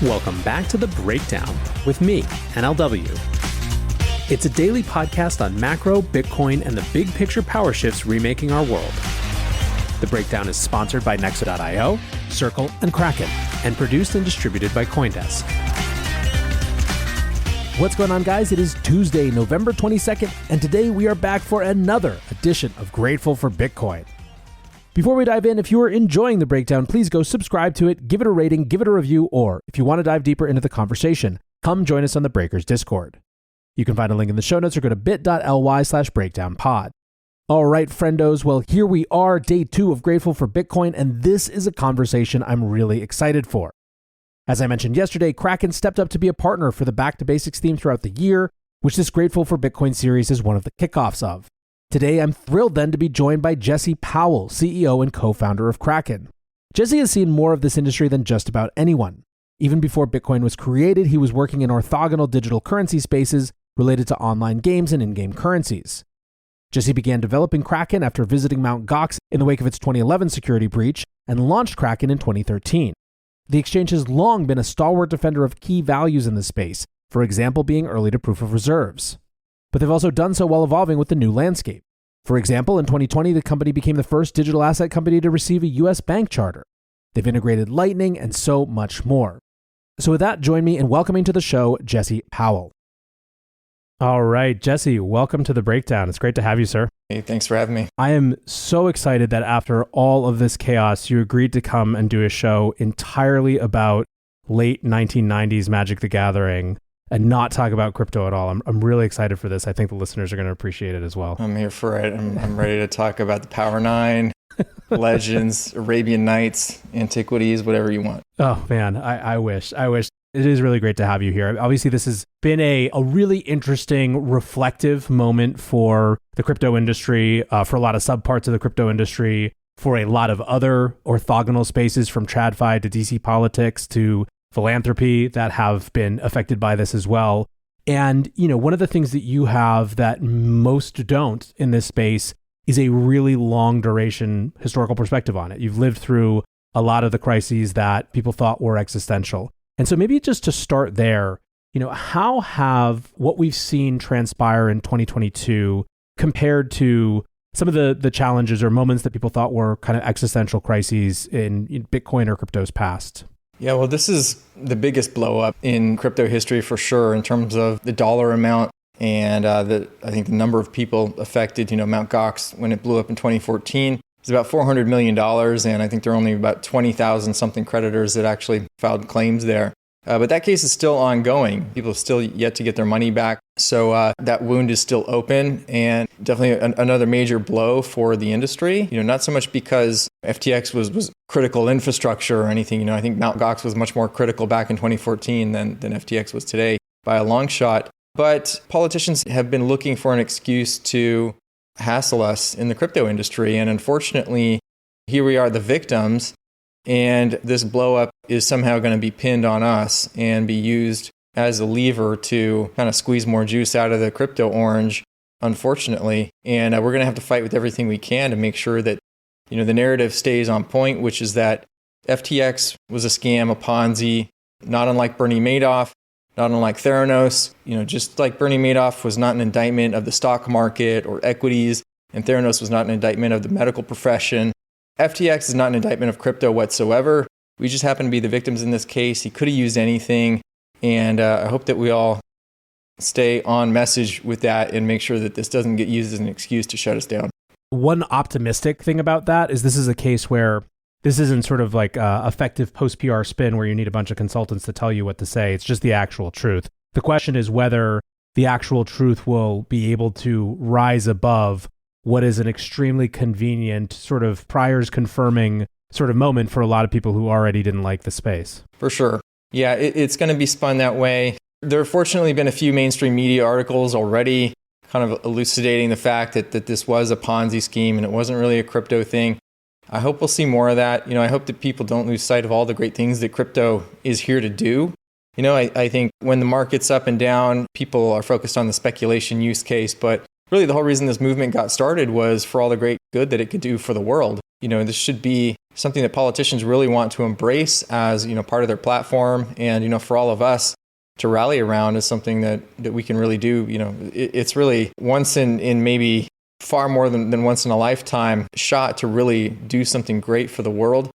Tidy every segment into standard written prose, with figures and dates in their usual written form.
Welcome back to The Breakdown with me, NLW. It's a daily podcast on macro, Bitcoin, and the big picture power shifts remaking our world. The Breakdown is sponsored by Nexo.io, Circle, and Kraken, and produced and distributed by CoinDesk. What's going on, guys? It is Tuesday, November 22nd, and today we are back for another edition of Grateful for Bitcoin. Before we dive in, if you are enjoying The Breakdown, please go subscribe to it, give it a rating, give it a review, or if you want to dive deeper into the conversation, come join us on the Breakers Discord. You can find a link in the show notes or go to bit.ly/breakdownpod. All right, friendos, well, here we are, day 2 of Grateful for Bitcoin, and this is a conversation I'm really excited for. As I mentioned yesterday, Kraken stepped up to be a partner for the Back to Basics theme throughout the year, which this Grateful for Bitcoin series is one of the kickoffs of. Today, I'm thrilled then to be joined by Jesse Powell, CEO and co-founder of Kraken. Jesse has seen more of this industry than just about anyone. Even before Bitcoin was created, he was working in orthogonal digital currency spaces related to online games and in-game currencies. Jesse began developing Kraken after visiting Mt. Gox in the wake of its 2011 security breach and launched Kraken in 2013. The exchange has long been a stalwart defender of key values in the space, for example being early to proof of reserves. But they've also done so while evolving with the new landscape. For example, in 2020, the company became the first digital asset company to receive a US bank charter. They've integrated Lightning and so much more. So with that, join me in welcoming to the show, Jesse Powell. All right, Jesse, welcome to The Breakdown. It's great to have you, sir. Hey, thanks for having me. I am so excited that after all of this chaos, you agreed to come and do a show entirely about late 1990s Magic the Gathering and not talk about crypto at all. I'm really excited for this. I think the listeners are going to appreciate it as well. I'm here for it. I'm ready to talk about the Power 9, Legends, Arabian Nights, Antiquities, whatever you want. Oh, man, I wish. It is really great to have you here. Obviously, this has been a really interesting, reflective moment for the crypto industry, for a lot of subparts of the crypto industry, for a lot of other orthogonal spaces from TradFi to DC politics to philanthropy that have been affected by this as well. And, one of the things that you have that most don't in this space is a really long duration historical perspective on it. You've lived through a lot of the crises that people thought were existential. And so maybe just to start there, how have what we've seen transpire in 2022 compared to some of the challenges or moments that people thought were kind of existential crises in Bitcoin or crypto's past? Yeah, well, this is the biggest blow up in crypto history for sure in terms of the dollar amount and I think the number of people affected. Mt. Gox, when it blew up in 2014, it's about $400 million, and I think there are only about 20,000 something creditors that actually filed claims there. But that case is still ongoing. People have still yet to get their money back. So that wound is still open, and definitely another major blow for the industry. Not so much because FTX was critical infrastructure or anything. I think Mt. Gox was much more critical back in 2014 than FTX was today by a long shot. But politicians have been looking for an excuse to hassle us in the crypto industry. And unfortunately, here we are, the victims, and this blow up is somehow going to be pinned on us and be used as a lever to kind of squeeze more juice out of the crypto orange, unfortunately. And we're going to have to fight with everything we can to make sure that, the narrative stays on point, which is that FTX was a scam, a Ponzi, not unlike Bernie Madoff, not unlike Theranos. Just like Bernie Madoff was not an indictment of the stock market or equities, and Theranos was not an indictment of the medical profession, FTX is not an indictment of crypto whatsoever. We just happen to be the victims in this case. He could have used anything, and I hope that we all stay on message with that and make sure that this doesn't get used as an excuse to shut us down. One optimistic thing about that is this is a case where this isn't sort of like effective post-PR spin where you need a bunch of consultants to tell you what to say. It's just the actual truth. The question is whether the actual truth will be able to rise above what is an extremely convenient sort of priors confirming sort of moment for a lot of people who already didn't like the space. For sure. Yeah, it's going to be spun that way. There have fortunately been a few mainstream media articles already kind of elucidating the fact that this was a Ponzi scheme and it wasn't really a crypto thing. I hope we'll see more of that. I hope that people don't lose sight of all the great things that crypto is here to do. I think when the market's up and down, people are focused on the speculation use case, but really the whole reason this movement got started was for all the great good that it could do for the world. This should be something that politicians really want to embrace as, part of their platform. And, for all of us to rally around is something that we can really do. It's really once in maybe far more than once in a lifetime shot to really do something great for the world.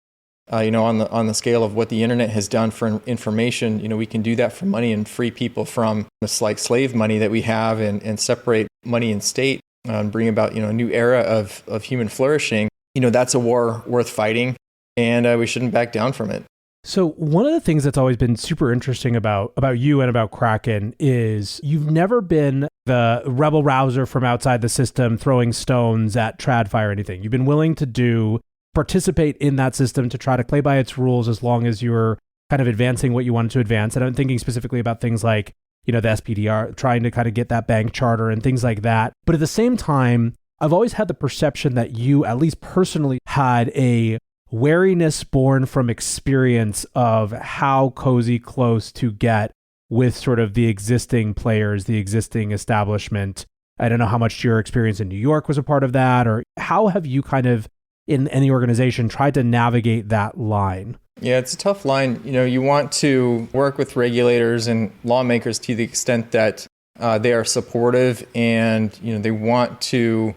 On the scale of what the internet has done for information, we can do that for money and free people from this like slave money that we have and separate money and state and bring about, a new era of human flourishing. That's a war worth fighting, and we shouldn't back down from it. So one of the things that's always been super interesting about you and about Kraken is you've never been the rebel rouser from outside the system throwing stones at TradFi or anything. You've been willing to participate in that system to try to play by its rules as long as you're kind of advancing what you wanted to advance. And I'm thinking specifically about things like, the SPDR, trying to kind of get that bank charter and things like that. But at the same time, I've always had the perception that you, at least personally, had a wariness born from experience of how cozy close to get with sort of the existing players, the existing establishment. I don't know how much your experience in New York was a part of that, or how have you kind of in any organization tried to navigate that line? Yeah, it's a tough line. You want to work with regulators and lawmakers to the extent that they are supportive and, they want to,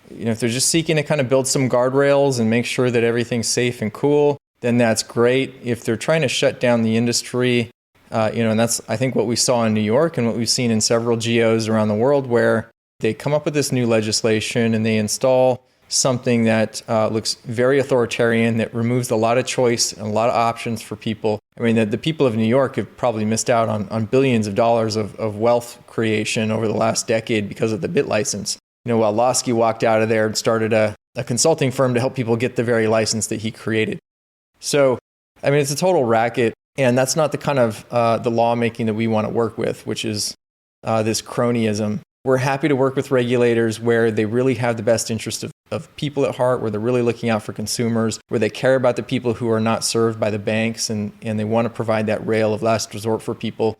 if they're just seeking to kind of build some guardrails and make sure that everything's safe and cool, then that's great. If they're trying to shut down the industry, and that's, I think, what we saw in New York and what we've seen in several geos around the world, where they come up with this new legislation and they install something that looks very authoritarian, that removes a lot of choice and a lot of options for people. I mean, the people of New York have probably missed out on billions of dollars of wealth creation over the last decade because of the bit license. While Lasky walked out of there and started a consulting firm to help people get the very license that he created. So, I mean, it's a total racket, and that's not the kind of the lawmaking that we want to work with, which is this cronyism. We're happy to work with regulators where they really have the best interest of people at heart, where they're really looking out for consumers, where they care about the people who are not served by the banks, and they want to provide that rail of last resort for people.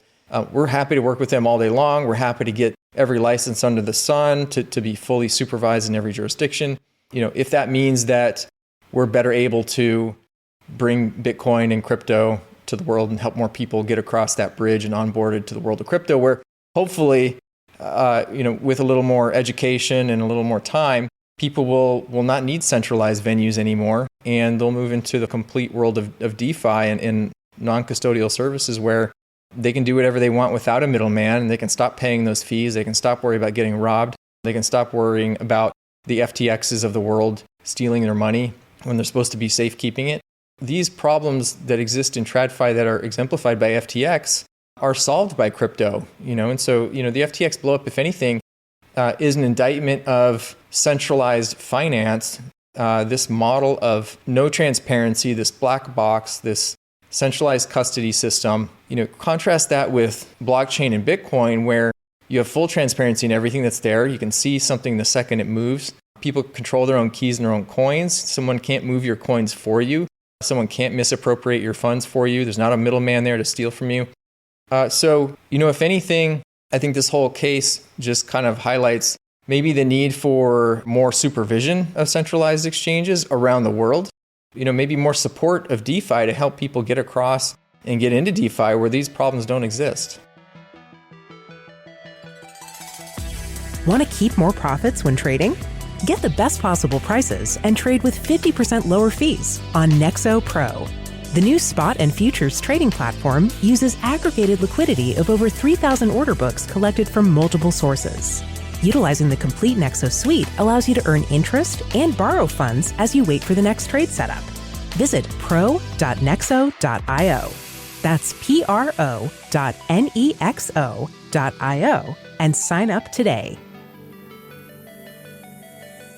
We're happy to work with them all day long. We're happy to get every license under the sun to be fully supervised in every jurisdiction. If that means that we're better able to bring Bitcoin and crypto to the world and help more people get across that bridge and onboarded to the world of crypto, where hopefully, with a little more education and a little more time, people will not need centralized venues anymore, and they'll move into the complete world of DeFi and non-custodial services where they can do whatever they want without a middleman, and they can stop paying those fees. They can stop worrying about getting robbed. They can stop worrying about the FTXs of the world stealing their money when they're supposed to be safekeeping it. These problems that exist in TradFi that are exemplified by FTX are solved by crypto, and so, the FTX blow up, if anything, is an indictment of centralized finance, this model of no transparency, this black box, this centralized custody system. Contrast that with blockchain and Bitcoin, where you have full transparency in everything that's there. You can see something the second it moves. People control their own keys and their own coins. Someone can't move your coins for you. Someone can't misappropriate your funds for you. There's not a middleman there to steal from you. So, if anything, I think this whole case just kind of highlights maybe the need for more supervision of centralized exchanges around the world. Maybe more support of DeFi to help people get across and get into DeFi where these problems don't exist. Want to keep more profits when trading? Get the best possible prices and trade with 50% lower fees on Nexo Pro. The new spot and futures trading platform uses aggregated liquidity of over 3,000 order books collected from multiple sources. Utilizing the complete Nexo suite allows you to earn interest and borrow funds as you wait for the next trade setup. Visit pro.nexo.io. That's pro.nexo.io and sign up today.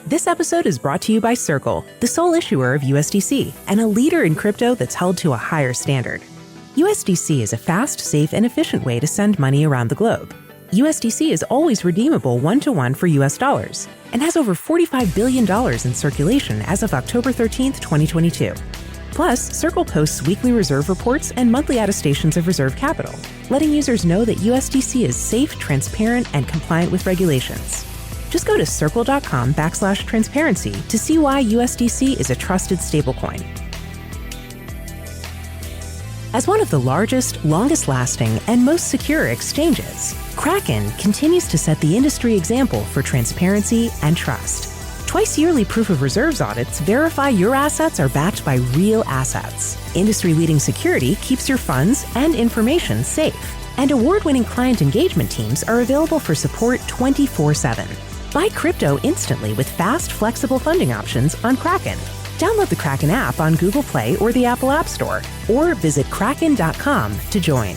This episode is brought to you by Circle, the sole issuer of USDC and a leader in crypto that's held to a higher standard. USDC is a fast, safe, and efficient way to send money around the globe. USDC is always redeemable one-to-one for US dollars and has over $45 billion in circulation as of October 13, 2022. Plus, Circle posts weekly reserve reports and monthly attestations of reserve capital, letting users know that USDC is safe, transparent, and compliant with regulations. Just go to circle.com/transparency to see why USDC is a trusted stablecoin. As one of the largest, longest-lasting, and most secure exchanges, Kraken continues to set the industry example for transparency and trust. Twice-yearly proof of reserves audits verify your assets are backed by real assets. Industry-leading security keeps your funds and information safe. And award-winning client engagement teams are available for support 24/7. Buy crypto instantly with fast, flexible funding options on Kraken. Download the Kraken app on Google Play or the Apple App Store, or visit kraken.com to join.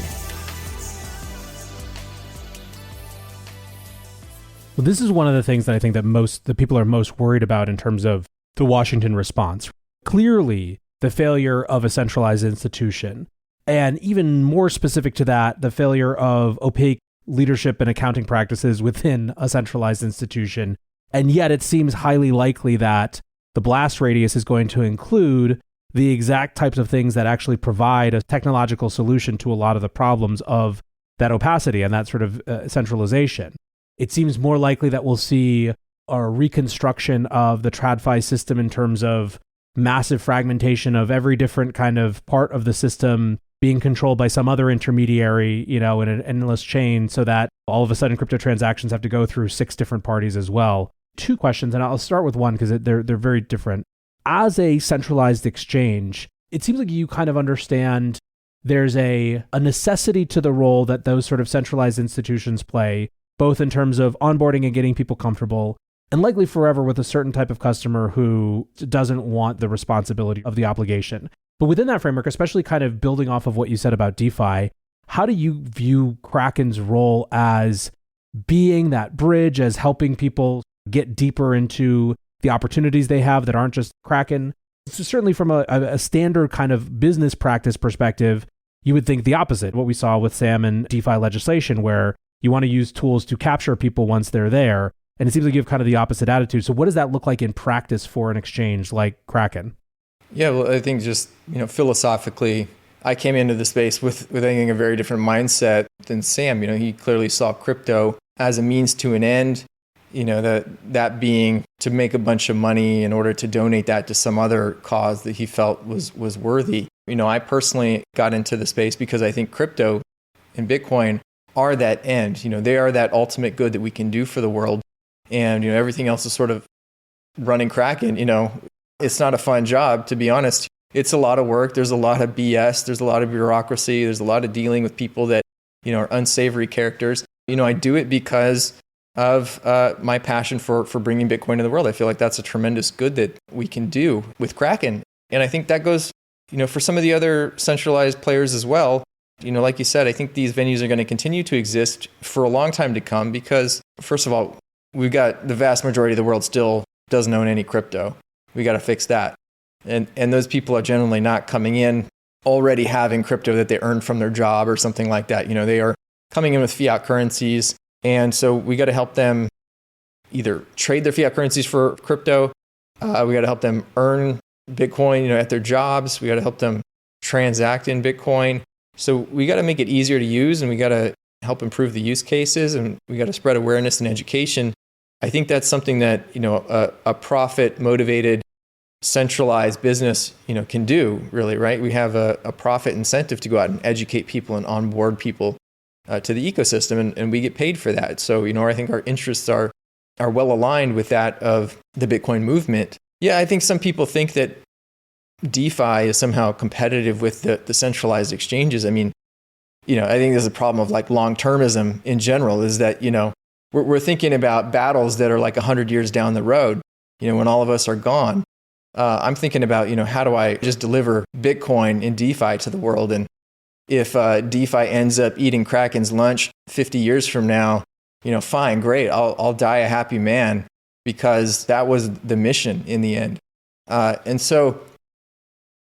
Well, this is one of the things that I think that the people are most worried about in terms of the Washington response. Clearly, the failure of a centralized institution, and even more specific to that, the failure of opaque leadership and accounting practices within a centralized institution. And yet it seems highly likely that the blast radius is going to include the exact types of things that actually provide a technological solution to a lot of the problems of that opacity and that sort of centralization. It seems more likely that we'll see a reconstruction of the TradFi system in terms of massive fragmentation of every different kind of part of the system being controlled by some other intermediary, in an endless chain, so that all of a sudden crypto transactions have to go through 6 different parties as well. 2 questions, and I'll start with one because they're very different. As a centralized exchange, it seems like you kind of understand there's a necessity to the role that those sort of centralized institutions play, both in terms of onboarding and getting people comfortable, and likely forever with a certain type of customer who doesn't want the responsibility of the obligation. But within that framework, especially kind of building off of what you said about DeFi, how do you view Kraken's role as being that bridge, as helping people get deeper into the opportunities they have that aren't just Kraken? So certainly from a standard kind of business practice perspective, you would think the opposite, what we saw with Sam and DeFi legislation, where you want to use tools to capture people once they're there. And it seems like you have kind of the opposite attitude. So what does that look like in practice for an exchange like Kraken? Yeah, well, I think just, philosophically, I came into the space with I think a very different mindset than Sam. He clearly saw crypto as a means to an end, that being to make a bunch of money in order to donate that to some other cause that he felt was worthy. I personally got into the space because I think crypto and Bitcoin are that end. They are that ultimate good that we can do for the world. And, everything else is sort of running Kraken. It's not a fun job, to be honest. It's a lot of work. There's a lot of BS. There's a lot of bureaucracy. There's a lot of dealing with people that, are unsavory characters. I do it because of my passion for bringing Bitcoin to the world. I feel like that's a tremendous good that we can do with Kraken. And I think that goes, for some of the other centralized players as well. Like you said, I think these venues are going to continue to exist for a long time to come because, first of all, we've got the vast majority of the world still doesn't own any crypto. We got to fix that. And those people are generally not coming in already having crypto that they earned from their job or something like that. They are coming in with fiat currencies. And so we got to help them either trade their fiat currencies for crypto. We got to help them earn Bitcoin, at their jobs. We got to help them transact in Bitcoin. So we got to make it easier to use, and we got to help improve the use cases, and we got to spread awareness and education. I think that's something that, a profit-motivated, centralized business, can do, really, right? We have a profit incentive to go out and educate people and onboard people to the ecosystem, and we get paid for that. So, I think our interests are well aligned with that of the Bitcoin movement. Yeah, I think some people think that DeFi is somehow competitive with the centralized exchanges. I mean, I think there's a problem of like long-termism in general, is that, we're thinking about battles that are like 100 years down the road, when all of us are gone. I'm thinking about, how do I just deliver Bitcoin in DeFi to the world? And if DeFi ends up eating Kraken's lunch 50 years from now, fine, great. I'll die a happy man because that was the mission in the end. And so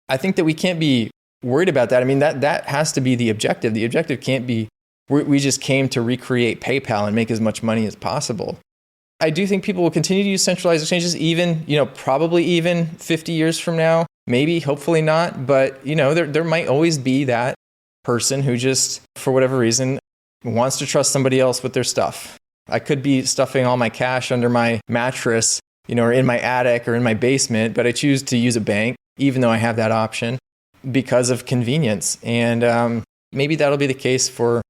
I think that we can't be worried about that. I mean, that has to be the objective. The objective can't be, we just came to recreate PayPal and make as much money as possible. I do think people will continue to use centralized exchanges even, probably even 50 years from now, maybe, hopefully not. But, there might always be that person who just, for whatever reason, wants to trust somebody else with their stuff. I could be stuffing all my cash under my mattress, or in my attic or in my basement, but I choose to use a bank, even though I have that option because of convenience. And maybe that'll be the case for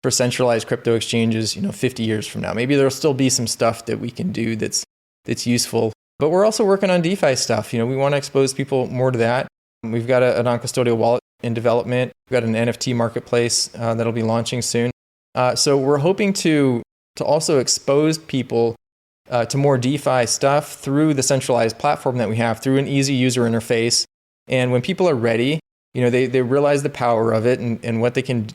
centralized crypto exchanges, 50 years from now. Maybe there'll still be some stuff that we can do that's useful. But we're also working on DeFi stuff. We want to expose people more to that. We've got a non-custodial wallet in development. We've got an NFT marketplace that'll be launching soon. So we're hoping to also expose people to more DeFi stuff through the centralized platform that we have, through an easy user interface. And when people are ready, they realize the power of it and what they can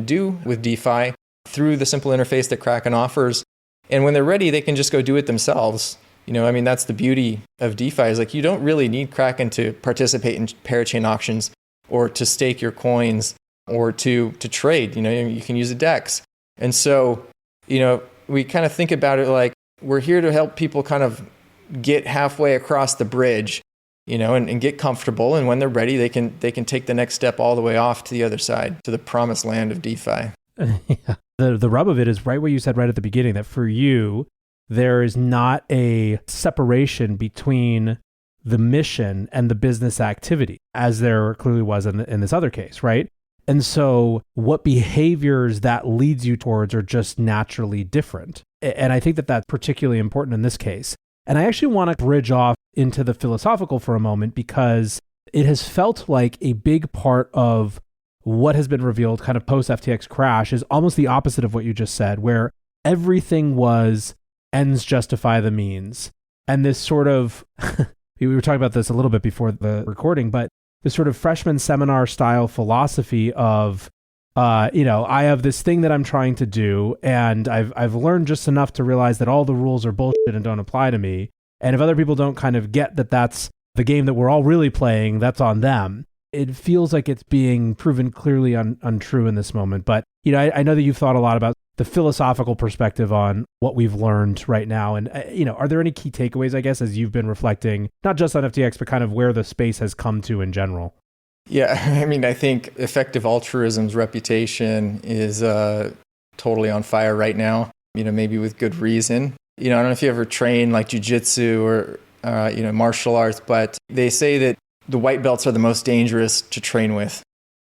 do with DeFi through the simple interface that Kraken offers. And when they're ready, they can just go do it themselves. That's the beauty of DeFi, is like you don't really need Kraken to participate in parachain auctions or to stake your coins or to trade. You can use a DEX. And so, we kind of think about it like we're here to help people kind of get halfway across the bridge, and get comfortable. And when they're ready, they can take the next step all the way off to the other side, to the promised land of DeFi. Yeah. The rub of it is right what you said right at the beginning, that for you, there is not a separation between the mission and the business activity, as there clearly was in this other case, right? And so what behaviors that leads you towards are just naturally different. And I think that that's particularly important in this case. And I actually want to bridge off into the philosophical for a moment, because it has felt like a big part of what has been revealed kind of post FTX crash is almost the opposite of what you just said, where everything was ends justify the means. And this sort of, we were talking about this a little bit before the recording, but this sort of freshman seminar style philosophy of, I have this thing that I'm trying to do, and I've learned just enough to realize that all the rules are bullshit and don't apply to me. And if other people don't kind of get that that's the game that we're all really playing, that's on them. It feels like it's being proven clearly untrue in this moment. But, I know that you've thought a lot about the philosophical perspective on what we've learned right now. And, are there any key takeaways, I guess, as you've been reflecting, not just on FTX, but kind of where the space has come to in general? Yeah, I think effective altruism's reputation is totally on fire right now, maybe with good reason. I don't know if you ever train like jujitsu or, martial arts, but they say that the white belts are the most dangerous to train with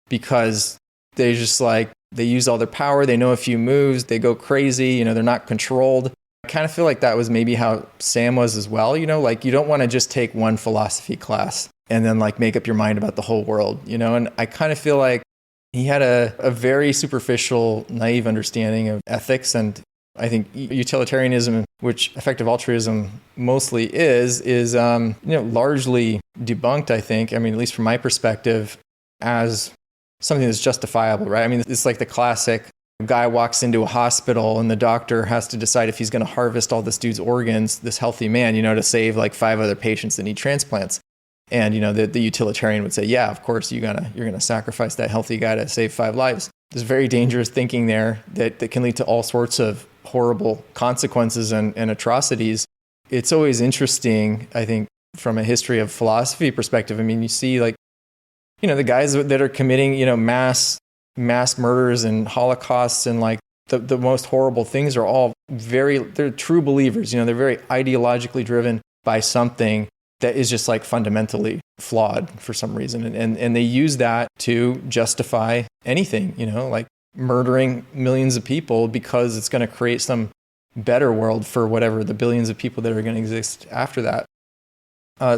because they use all their power. They know a few moves. They go crazy. They're not controlled. I kind of feel like that was maybe how Sam was as well. You don't want to just take one philosophy class and then make up your mind about the whole world, and I kind of feel like he had a very superficial, naive understanding of ethics. And I think utilitarianism, which effective altruism mostly is largely debunked, I think. At least from my perspective, as something that's justifiable, right? It's like the classic guy walks into a hospital and the doctor has to decide if he's going to harvest all this dude's organs, this healthy man, to save 5 other patients that need transplants. And, the utilitarian would say, yeah, of course, you're going to sacrifice that healthy guy to save 5 lives. There's very dangerous thinking there that can lead to all sorts of horrible consequences and atrocities. It's always interesting, I think, from a history of philosophy perspective. You see the guys that are committing, mass murders and holocausts and the most horrible things are all they're true believers. They're very ideologically driven by something that is just fundamentally flawed for some reason. And they use that to justify anything, murdering millions of people because it's going to create some better world for whatever the billions of people that are going to exist after that.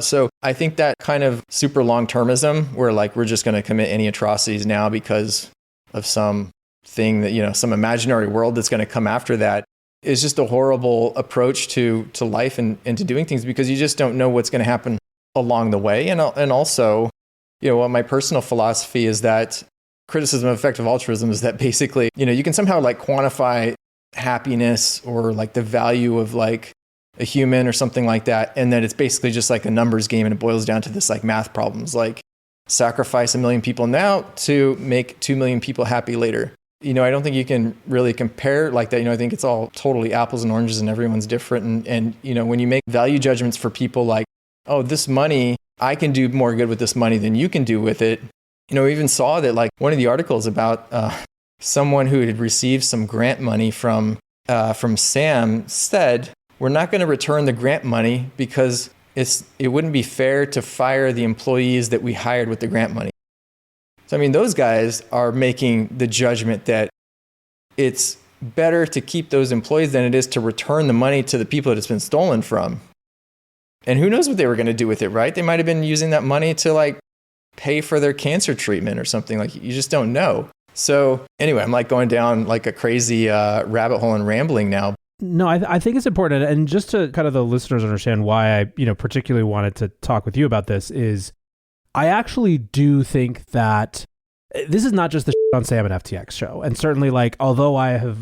So I think that kind of super long-termism where we're just going to commit any atrocities now because of some thing that, some imaginary world that's going to come after that is just a horrible approach to life and to doing things, because you just don't know what's going to happen along the way. And also, my personal philosophy is that criticism of effective altruism is that basically, you can somehow quantify happiness or the value of a human or something like that. And then it's basically just a numbers game, and it boils down to this math problems, sacrifice 1 million people now to make 2 million people happy later. I don't think you can really compare like that. I think it's all totally apples and oranges and everyone's different. And when you make value judgments for people oh, this money, I can do more good with this money than you can do with it. We even saw that one of the articles about someone who had received some grant money from from Sam said, we're not going to return the grant money because it wouldn't be fair to fire the employees that we hired with the grant money. So, I mean, those guys are making the judgment that it's better to keep those employees than it is to return the money to the people that it's been stolen from. And who knows what they were going to do with it, right? They might have been using that money to like pay for their cancer treatment or something. Like, you just don't know. So anyway, I'm like going down like a crazy rabbit hole and rambling now. No, I think it's important. And just to kind of the listeners understand why I, particularly wanted to talk with you about this is I actually do think that this is not just the on Sam and FTX show. And certainly like, although I have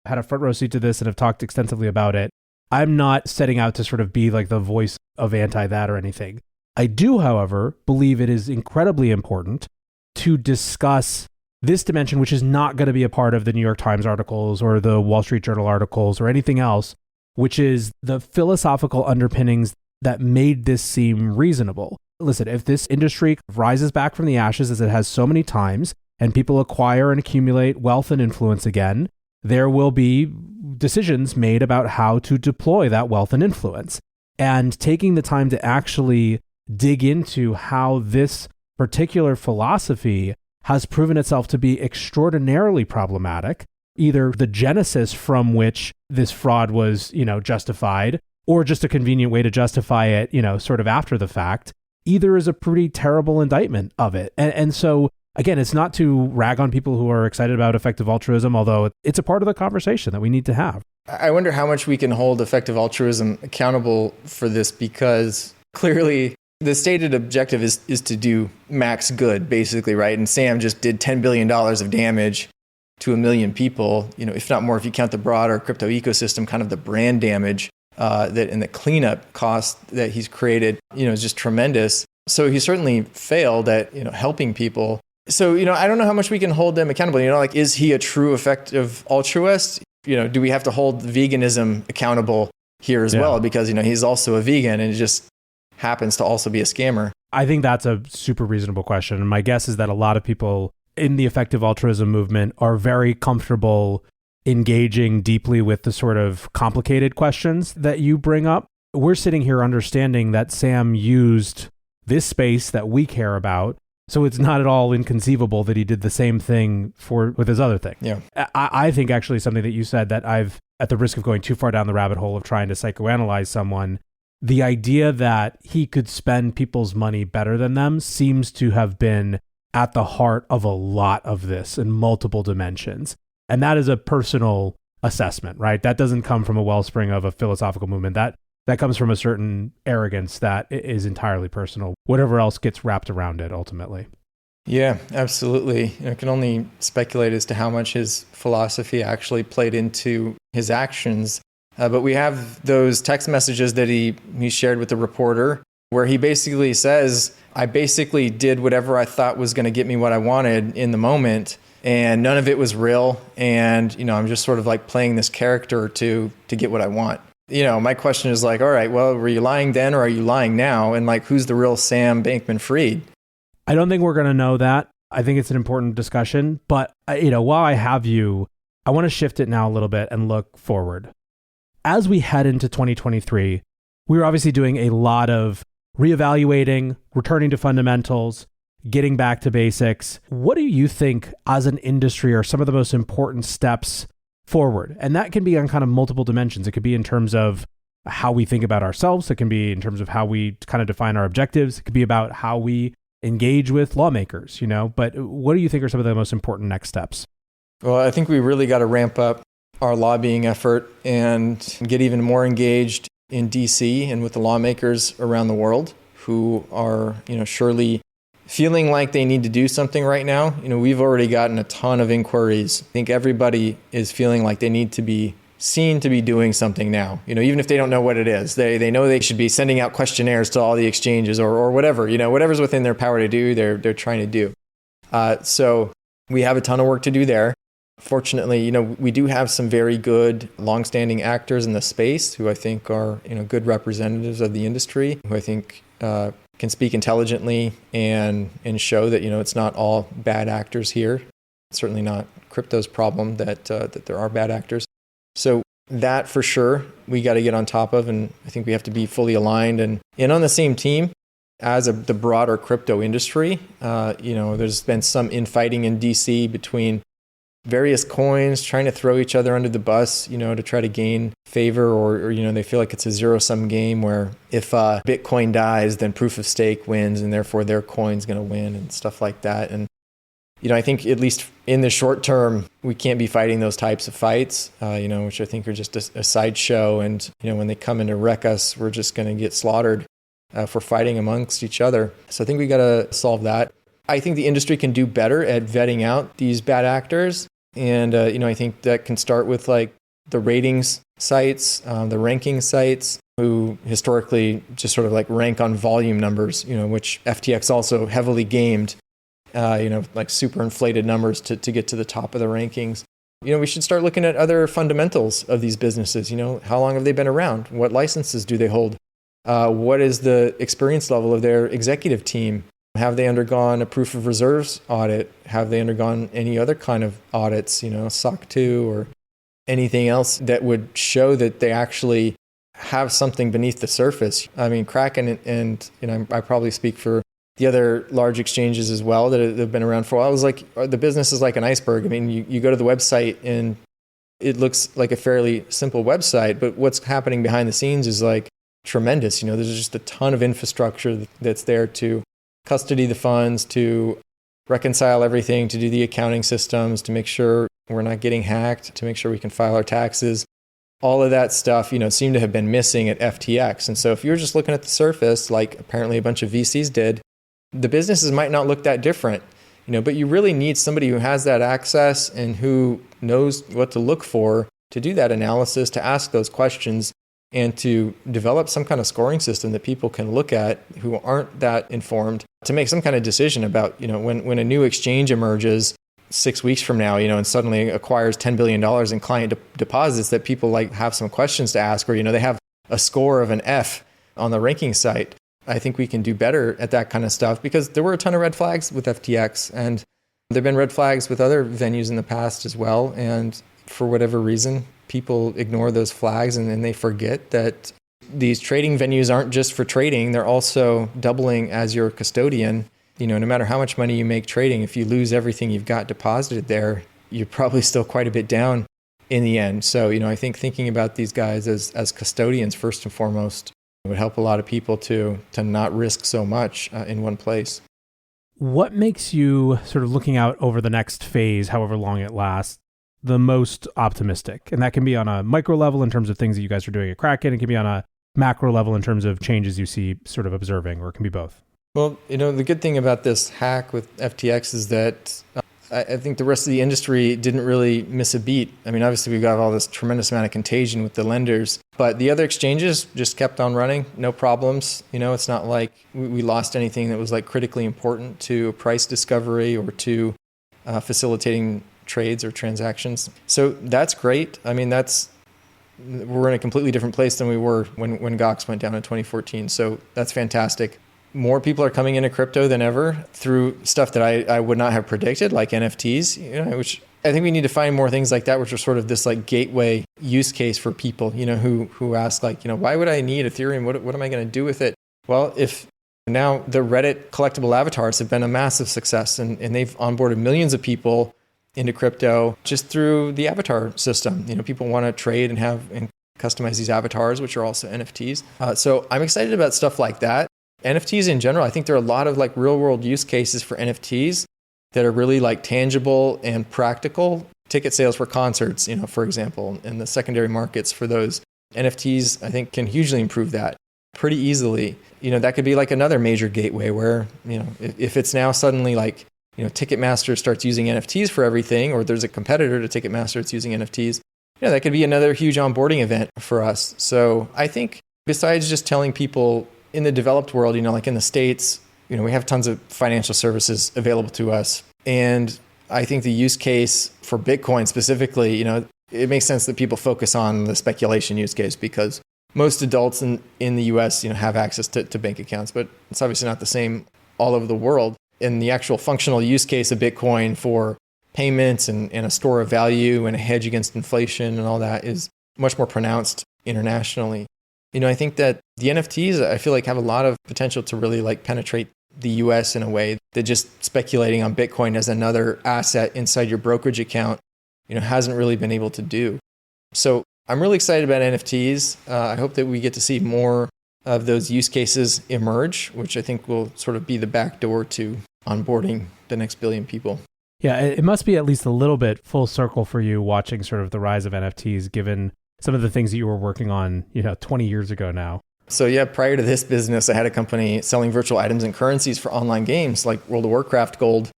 had a front row seat to this and have talked extensively about it, I'm not setting out to sort of be like the voice of anti that or anything. I do, however, believe it is incredibly important to discuss this dimension, which is not going to be a part of the New York Times articles or the Wall Street Journal articles or anything else, which is the philosophical underpinnings that made this seem reasonable. Listen, if this industry rises back from the ashes as it has so many times and people acquire and accumulate wealth and influence again, there will be decisions made about how to deploy that wealth and influence. And taking the time to actually dig into how this particular philosophy has proven itself to be extraordinarily problematic, either the genesis from which this fraud was, justified, or just a convenient way to justify it, sort of after the fact, either is a pretty terrible indictment of it. And so, again, it's not to rag on people who are excited about effective altruism, although it's a part of the conversation that we need to have. I wonder how much we can hold effective altruism accountable for this, because clearly the stated objective is to do max good, basically, right? And Sam just did $10 billion of damage to 1 million people, if not more, if you count the broader crypto ecosystem, kind of the brand damage that and the cleanup cost that he's created, is just tremendous. So he certainly failed at, helping people. So, I don't know how much we can hold them accountable. Like, is he a true effective altruist? Do we have to hold veganism accountable here as well? Because, he's also a vegan and it just happens to also be a scammer. I think that's a super reasonable question. And my guess is that a lot of people in the effective altruism movement are very comfortable engaging deeply with the sort of complicated questions that you bring up. We're sitting here understanding that Sam used this space that we care about. So it's not at all inconceivable that he did the same thing with his other thing. Yeah. I think actually something that you said that I've, at the risk of going too far down the rabbit hole of trying to psychoanalyze someone, the idea that he could spend people's money better than them seems to have been at the heart of a lot of this in multiple dimensions. And that is a personal assessment, right? That doesn't come from a wellspring of a philosophical movement. That comes from a certain arrogance that is entirely personal, whatever else gets wrapped around it ultimately. Yeah, absolutely. I can only speculate as to how much his philosophy actually played into his actions. But we have those text messages that he shared with the reporter where he basically says, I basically did whatever I thought was going to get me what I wanted in the moment, and none of it was real. And, I'm just sort of like playing this character to get what I want. My question is like, all right, well, were you lying then or are you lying now? And like, who's the real Sam Bankman-Fried? I don't think we're going to know that. I think it's an important discussion. But, while I have you, I want to shift it now a little bit and look forward. As we head into 2023, we're obviously doing a lot of reevaluating, returning to fundamentals, getting back to basics. What do you think as an industry are some of the most important steps forward? And that can be on kind of multiple dimensions. It could be in terms of how we think about ourselves. It can be in terms of how we kind of define our objectives. It could be about how we engage with lawmakers, But what do you think are some of the most important next steps? Well, I think we really got to ramp up our lobbying effort and get even more engaged in DC and with the lawmakers around the world who are, surely feeling like they need to do something right now. We've already gotten a ton of inquiries. I think everybody is feeling like they need to be seen to be doing something now. Even if they don't know what it is, they know they should be sending out questionnaires to all the exchanges or whatever, whatever's within their power to do, they're trying to do. So we have a ton of work to do there. Fortunately, we do have some very good longstanding actors in the space who I think are, good representatives of the industry, who I think can speak intelligently and show that, it's not all bad actors here. It's certainly not crypto's problem that there are bad actors. So that for sure, we got to get on top of, and I think we have to be fully aligned and on the same team as the broader crypto industry. There's been some infighting in DC between various coins trying to throw each other under the bus, to try to gain favor, or they feel like it's a zero-sum game where if Bitcoin dies, then proof of stake wins, and therefore their coin's going to win and stuff like that. And I think at least in the short term, we can't be fighting those types of fights, which I think are just a sideshow. And, when they come in to wreck us, we're just going to get slaughtered for fighting amongst each other. So I think we got to solve that. I think the industry can do better at vetting out these bad actors. And, I think that can start with like the ratings sites, the ranking sites, who historically just sort of like rank on volume numbers, which FTX also heavily gamed, like super inflated numbers to get to the top of the rankings. We should start looking at other fundamentals of these businesses. How long have they been around? What licenses do they hold? What is the experience level of their executive team? Have they undergone a proof of reserves audit? Have they undergone any other kind of audits, SOC 2 or anything else that would show that they actually have something beneath the surface? I mean, Kraken and I probably speak for the other large exchanges as well that have been around for a while. It was like the business is like an iceberg. I mean, you go to the website and it looks like a fairly simple website, but what's happening behind the scenes is like tremendous. There's just a ton of infrastructure that's there to custody the funds, to reconcile everything, to do the accounting systems, to make sure we're not getting hacked, to make sure we can file our taxes. All of that stuff, seemed to have been missing at FTX. And so if you're just looking at the surface, like apparently a bunch of VCs did, the businesses might not look that different, but you really need somebody who has that access and who knows what to look for to do that analysis, to ask those questions, and to develop some kind of scoring system that people can look at who aren't that informed to make some kind of decision about, when a new exchange emerges 6 weeks from now, and suddenly acquires $10 billion in client deposits, that people like have some questions to ask, or, they have a score of an F on the ranking site. I think we can do better at that kind of stuff, because there were a ton of red flags with FTX, and there've been red flags with other venues in the past as well. And for whatever reason, people ignore those flags and they forget that these trading venues aren't just for trading. They're also doubling as your custodian. No matter how much money you make trading, if you lose everything you've got deposited there, you're probably still quite a bit down in the end. So, I think thinking about these guys as custodians first and foremost would help a lot of people to not risk so much in one place. What makes you, sort of looking out over the next phase, however long it lasts, the most optimistic? And that can be on a micro level in terms of things that you guys are doing at Kraken. It can be on a macro level in terms of changes you see sort of observing, or it can be both. Well, the good thing about this hack with FTX is that I think the rest of the industry didn't really miss a beat. I mean, obviously we've got all this tremendous amount of contagion with the lenders, but the other exchanges just kept on running, no problems. It's not like we lost anything that was like critically important to price discovery or to facilitating trades or transactions. So that's great. I mean, we're in a completely different place than we were when Gox went down in 2014. So that's fantastic. More people are coming into crypto than ever through stuff that I would not have predicted, like NFTs, which I think we need to find more things like that, which are sort of this like gateway use case for people, who ask like, why would I need Ethereum? What am I going to do with it? Well, if now the Reddit collectible avatars have been a massive success, and they've onboarded millions of people into crypto just through the avatar system. People want to trade and customize these avatars, which are also NFTs. So I'm excited about stuff like that. NFTs in general, I think there are a lot of like real world use cases for NFTs that are really like tangible and practical. Ticket sales for concerts, for example, and the secondary markets for those NFTs, I think can hugely improve that pretty easily. That could be like another major gateway where, if it's now suddenly like, Ticketmaster starts using NFTs for everything, or there's a competitor to Ticketmaster that's using NFTs, that could be another huge onboarding event for us. So I think besides just telling people in the developed world, like in the States, we have tons of financial services available to us. And I think the use case for Bitcoin specifically, it makes sense that people focus on the speculation use case, because most adults in the US, have access to bank accounts, but it's obviously not the same all over the world. And the actual functional use case of Bitcoin for payments and a store of value and a hedge against inflation and all that is much more pronounced internationally. I think that the NFTs, I feel like, have a lot of potential to really like penetrate the US in a way that just speculating on Bitcoin as another asset inside your brokerage account, hasn't really been able to do. So I'm really excited about NFTs. I hope that we get to see more of those use cases emerge, which I think will sort of be the back door to onboarding the next billion people. Yeah, it must be at least a little bit full circle for you watching sort of the rise of NFTs, given some of the things that you were working on, 20 years ago now. So yeah, prior to this business, I had a company selling virtual items and currencies for online games like World of Warcraft Gold.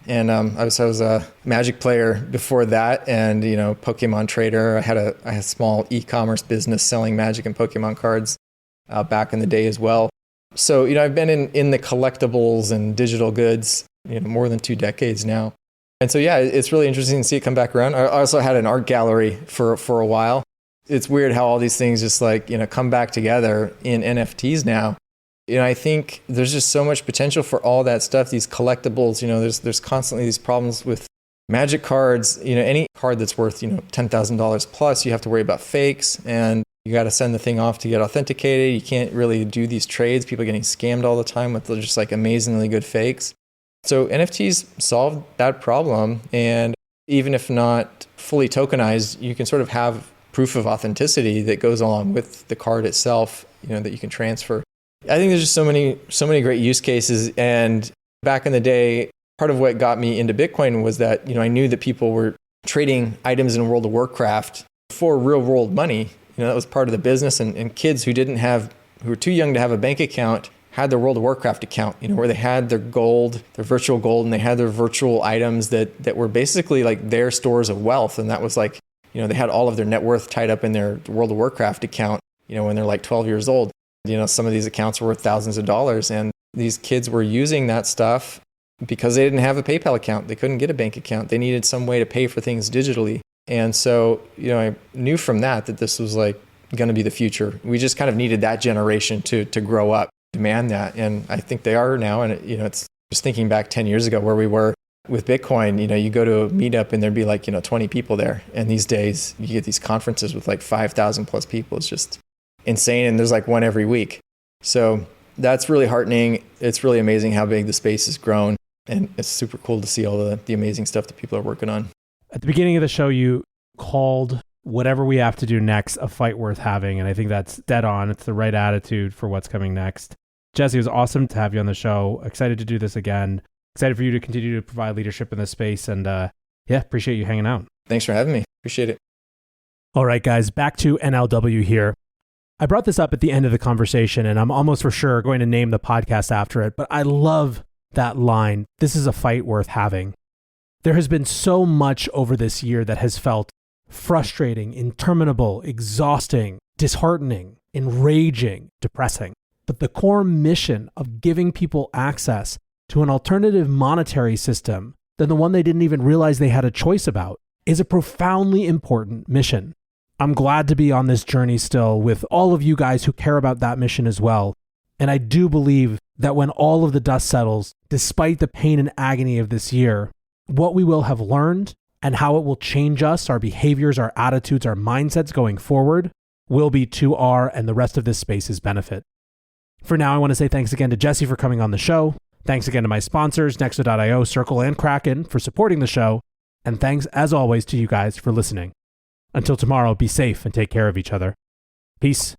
And I was a Magic player before that, and Pokemon trader. I had a small e-commerce business selling Magic and Pokemon cards back in the day as well. So I've been in the collectibles and digital goods more than 2 decades now. And so yeah, it's really interesting to see it come back around. I also had an art gallery for a while. It's weird how all these things just come back together in NFTs now. I think there's just so much potential for all that stuff. These collectibles, there's constantly these problems with Magic cards. Any card that's worth $10,000 plus, you have to worry about fakes, and you got to send the thing off to get authenticated. You can't really do these trades. People are getting scammed all the time with just amazingly good fakes. So NFTs solved that problem, and even if not fully tokenized, you can sort of have proof of authenticity that goes along with the card itself, that you can transfer. I think there's just so many great use cases. And back in the day, part of what got me into Bitcoin was that, I knew that people were trading items in World of Warcraft for real world money. That was part of the business. And kids who were too young to have a bank account had their World of Warcraft account, where they had their gold, their virtual gold, and they had their virtual items that were basically like their stores of wealth. And that was like, they had all of their net worth tied up in their World of Warcraft account, when they're like 12 years old. Some of these accounts were worth thousands of dollars, and these kids were using that stuff because they didn't have a PayPal account. They couldn't get a bank account. They needed some way to pay for things digitally. And so, I knew from that this was like going to be the future. We just kind of needed that generation to grow up, demand that. And I think they are now. And it's just thinking back 10 years ago where we were with Bitcoin, you go to a meetup and there'd be like, 20 people there. And these days you get these conferences with like 5,000 plus people. It's just insane. And there's like one every week. So that's really heartening. It's really amazing how big the space has grown. And it's super cool to see all the amazing stuff that people are working on. At the beginning of the show, you called whatever we have to do next a fight worth having. And I think that's dead on. It's the right attitude for what's coming next. Jesse, it was awesome to have you on the show. Excited to do this again. Excited for you to continue to provide leadership in this space. And appreciate you hanging out. Thanks for having me. Appreciate it. All right, guys, back to NLW here. I brought this up at the end of the conversation, and I'm almost for sure going to name the podcast after it, but I love that line. This is a fight worth having. There has been so much over this year that has felt frustrating, interminable, exhausting, disheartening, enraging, depressing. But the core mission of giving people access to an alternative monetary system than the one they didn't even realize they had a choice about is a profoundly important mission. I'm glad to be on this journey still with all of you guys who care about that mission as well. And I do believe that when all of the dust settles, despite the pain and agony of this year, what we will have learned and how it will change us, our behaviors, our attitudes, our mindsets going forward will be to our and the rest of this space's benefit. For now, I want to say thanks again to Jesse for coming on the show. Thanks again to my sponsors, Nexo.io, Circle, and Kraken for supporting the show. And thanks, as always, to you guys for listening. Until tomorrow, be safe and take care of each other. Peace.